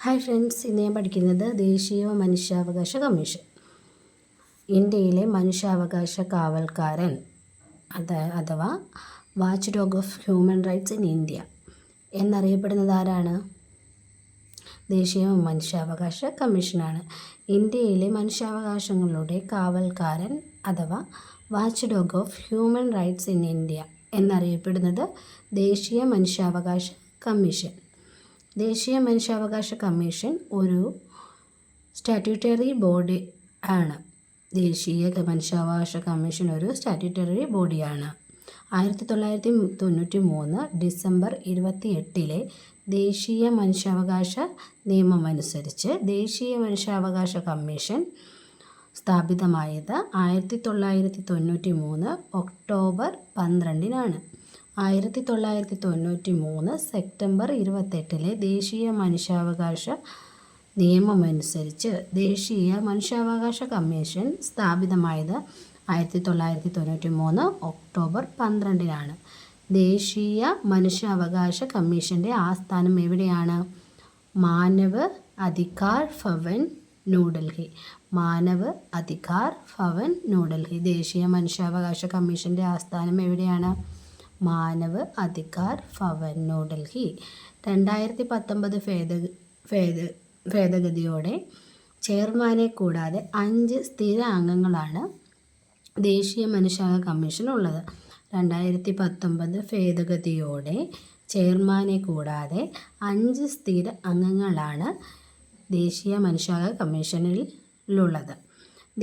Hi friends, ഇന്ന് ഞാൻ പഠിക്കുന്നത് ദേശീയ മനുഷ്യാവകാശ കമ്മീഷൻ. ഇന്ത്യയിലെ മനുഷ്യാവകാശ കാവൽക്കാരൻ അഥവാ watch dog of human rights in India എന്നറിയപ്പെടുന്നത് ആരാണ്? ദേശീയ മനുഷ്യാവകാശ കമ്മീഷനാണ്. ഇന്ത്യയിലെ മനുഷ്യാവകാശങ്ങളുടെ കാവൽക്കാരൻ അഥവാ watch dog of human rights in India എന്നറിയപ്പെടുന്നത് ദേശീയ മനുഷ്യാവകാശ കമ്മീഷൻ. ദേശീയ മനുഷ്യാവകാശ കമ്മീഷൻ ഒരു സ്റ്റാറ്റ്യൂട്ടറി ബോഡി ആണ്. ദേശീയ മനുഷ്യാവകാശ കമ്മീഷൻ ഒരു സ്റ്റാറ്റ്യൂട്ടറി ബോഡിയാണ്. 1993 ഡിസംബർ 28 ദേശീയ മനുഷ്യാവകാശ നിയമമനുസരിച്ച് ദേശീയ മനുഷ്യാവകാശ കമ്മീഷൻ സ്ഥാപിതമായത് 1993 ഒക്ടോബർ 12 1993 സെപ്റ്റംബർ 28 ദേശീയ മനുഷ്യാവകാശ നിയമമനുസരിച്ച് ദേശീയ മനുഷ്യാവകാശ കമ്മീഷൻ സ്ഥാപിതമായത് 1993 ഒക്ടോബർ 12 ദേശീയ മനുഷ്യാവകാശ കമ്മീഷൻ്റെ ആസ്ഥാനം എവിടെയാണ്? മാനവ് അധികാർ ഭവൻ, ന്യൂഡൽഹി. മാനവ് അധികാർ ഭവൻ, ന്യൂഡൽഹി. ദേശീയ മനുഷ്യാവകാശ കമ്മീഷൻ്റെ ആസ്ഥാനം എവിടെയാണ്? മാനവ് അധികാർ ഭവൻ, ന്യൂഡൽഹി. 2019 ഭേദഗതിയോടെ ചെയർമാനെ കൂടാതെ 5 സ്ഥിര അംഗങ്ങളാണ് ദേശീയ മനുഷ്യാവകാശ കമ്മീഷനുള്ളത്. 2019 ഭേദഗതിയോടെ ചെയർമാനെ കൂടാതെ 5 സ്ഥിര അംഗങ്ങളാണ് ദേശീയ മനുഷ്യാവകാശ കമ്മീഷനിലുള്ളത്.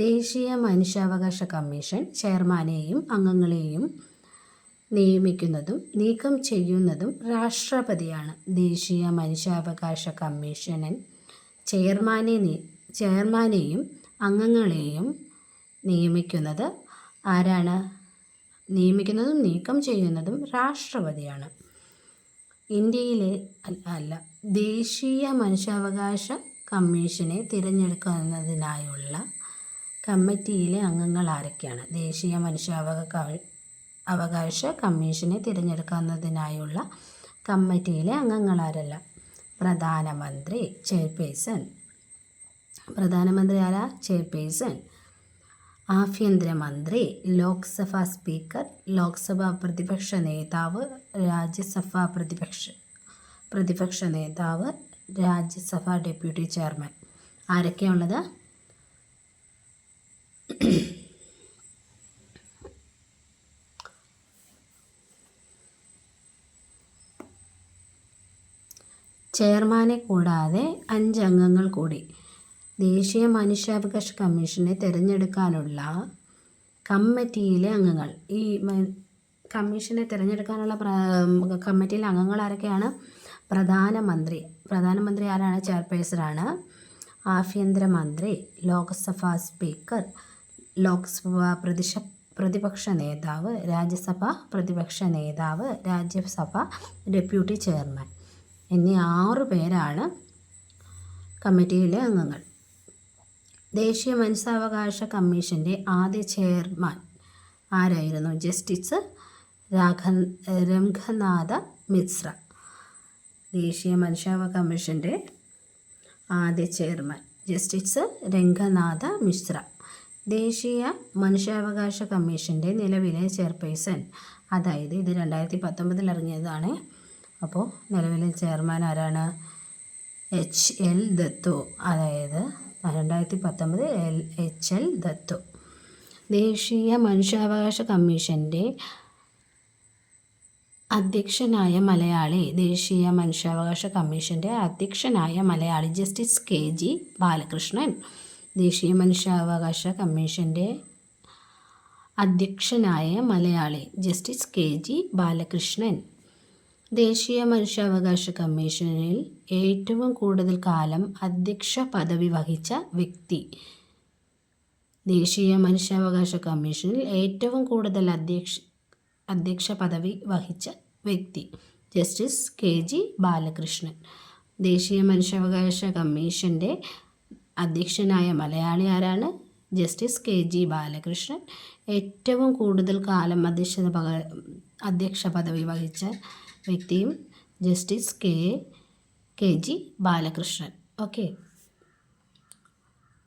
ദേശീയ മനുഷ്യാവകാശ കമ്മീഷൻ ചെയർമാനെയും അംഗങ്ങളെയും നിയമിക്കുന്നതും നീക്കം ചെയ്യുന്നതും രാഷ്ട്രപതിയാണ്. ദേശീയ മനുഷ്യാവകാശ കമ്മീഷനിൽ ചെയർമാനെയും അംഗങ്ങളെയും നിയമിക്കുന്നത് ആരാണ്? നിയമിക്കുന്നതും നീക്കം ചെയ്യുന്നതും രാഷ്ട്രപതിയാണ്. ഇന്ത്യയിലെ ദേശീയ മനുഷ്യാവകാശ കമ്മീഷനെ തിരഞ്ഞെടുക്കുന്നതിനായുള്ള കമ്മിറ്റിയിലെ അംഗങ്ങൾ ആരൊക്കെയാണ്? ദേശീയ മനുഷ്യാവകാശ കമ്മീഷനെ തിരഞ്ഞെടുക്കുന്നതിനായുള്ള കമ്മിറ്റിയിലെ അംഗങ്ങൾ ആരല്ല? പ്രധാനമന്ത്രി, ചെയർപേഴ്സൺ. പ്രധാനമന്ത്രി ആരാ? ചെയർപേഴ്സൺ. ആഭ്യന്തരമന്ത്രി, ലോക്സഭാ സ്പീക്കർ, ലോക്സഭാ പ്രതിപക്ഷ നേതാവ്, രാജ്യസഭാ പ്രതിപക്ഷ നേതാവ്, രാജ്യസഭാ ഡെപ്യൂട്ടി ചെയർമാൻ. ആരൊക്കെയാണുള്ളത്? ചെയർമാനെ കൂടാതെ 5 അംഗങ്ങൾ കൂടി. ദേശീയ മനുഷ്യാവകാശ കമ്മീഷനെ തിരഞ്ഞെടുക്കാനുള്ള കമ്മിറ്റിയിലെ അംഗങ്ങൾ. ഈ കമ്മീഷനെ തിരഞ്ഞെടുക്കാനുള്ള കമ്മിറ്റിയിലെ അംഗങ്ങൾ ആരൊക്കെയാണ്? പ്രധാനമന്ത്രി ആരാണ്? ചെയർപേഴ്സണാണ്. ആഭ്യന്തരമന്ത്രി, ലോക്സഭാ സ്പീക്കർ, ലോക്സഭാ പ്രതിപക്ഷ നേതാവ്, രാജ്യസഭാ പ്രതിപക്ഷ നേതാവ്, രാജ്യസഭ ഡെപ്യൂട്ടി ചെയർമാൻ എന്നീ 6 പേരാണ് കമ്മിറ്റിയിലെ അംഗങ്ങൾ. ദേശീയ മനുഷ്യാവകാശ കമ്മീഷൻ്റെ ആദ്യ ചെയർമാൻ ആരായിരുന്നു? ജസ്റ്റിസ് രംഗനാഥ മിശ്ര. ദേശീയ മനുഷ്യാവകാശ കമ്മീഷൻ്റെ ആദ്യ ചെയർമാൻ ജസ്റ്റിസ് രംഗനാഥ മിശ്ര. ദേശീയ മനുഷ്യാവകാശ കമ്മീഷൻ്റെ നിലവിലെ ചെയർപേഴ്സൺ, അതായത് ഇത് 2019 ഇറങ്ങിയതാണ്. അപ്പോൾ നിലവിലെ ചെയർമാൻ ആരാണ്? HL ദത്തോ. അതായത് 2019 HL ദത്തോ. ദേശീയ മനുഷ്യാവകാശ കമ്മീഷൻ്റെ അധ്യക്ഷനായ മലയാളി. ദേശീയ മനുഷ്യാവകാശ കമ്മീഷൻ്റെ അധ്യക്ഷനായ മലയാളി ജസ്റ്റിസ് KG ബാലകൃഷ്ണൻ. ദേശീയ മനുഷ്യാവകാശ കമ്മീഷൻ്റെ അധ്യക്ഷനായ മലയാളി ജസ്റ്റിസ് KG ബാലകൃഷ്ണൻ. ദേശീയ മനുഷ്യാവകാശ കമ്മീഷനിൽ ഏറ്റവും കൂടുതൽ കാലം അധ്യക്ഷ പദവി വഹിച്ച വ്യക്തി. ദേശീയ മനുഷ്യാവകാശ കമ്മീഷനിൽ ഏറ്റവും കൂടുതൽ അധ്യക്ഷ പദവി വഹിച്ച വ്യക്തി ജസ്റ്റിസ് KG ബാലകൃഷ്ണൻ. ദേശീയ മനുഷ്യാവകാശ കമ്മീഷൻ്റെ അധ്യക്ഷനായ മലയാളി ആരാണ്? Justice KG Balakrishnan. ഏറ്റവും കൂടുതൽ കാലം അധ്യക്ഷ പദവി വഹിച്ച വ്യക്തിയും ജസ്റ്റിസ് KG ബാലകൃഷ്ണൻ. ഓക്കെ.